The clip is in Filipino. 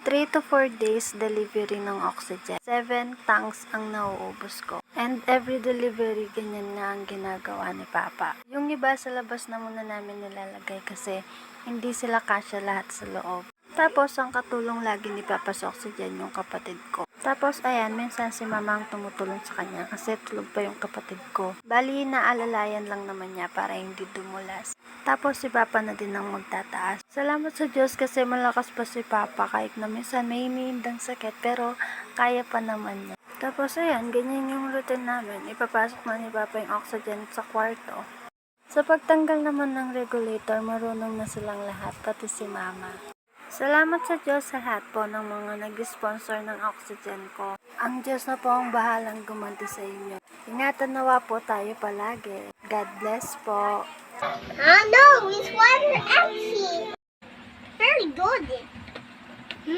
3 to 4 days delivery ng oxygen. 7 tanks ang nauubos ko. And every delivery, ganyan nga ang ginagawa ni Papa. Yung iba sa labas na muna namin nilalagay kasi hindi sila kasya lahat sa loob. Tapos, ang katulong lagi ni Papa sa oxygen yung kapatid ko. Tapos, ayan, minsan si Mama ang tumutulong sa kanya kasi tulog pa yung kapatid ko. Bali, naalalayan lang naman niya para hindi dumulas. Tapos, si Papa na din ang magtataas. Salamat sa Diyos kasi malakas pa si Papa kahit na minsan may iniindang sakit pero kaya pa naman niya. Tapos, ayan, ganyan yung routine namin. Ipapasok na ni Papa yung oxygen sa kwarto. Sa pagtanggal naman ng regulator, marunong na silang lahat, pati si Mama. Salamat sa Diyos sa lahat po ng mga nag-sponsor ng oxygen ko. Ang Diyos na po ang bahalang gumanti sa inyo. Ingatan nawa po tayo palagi. God bless po. No, it's water empty. Very good.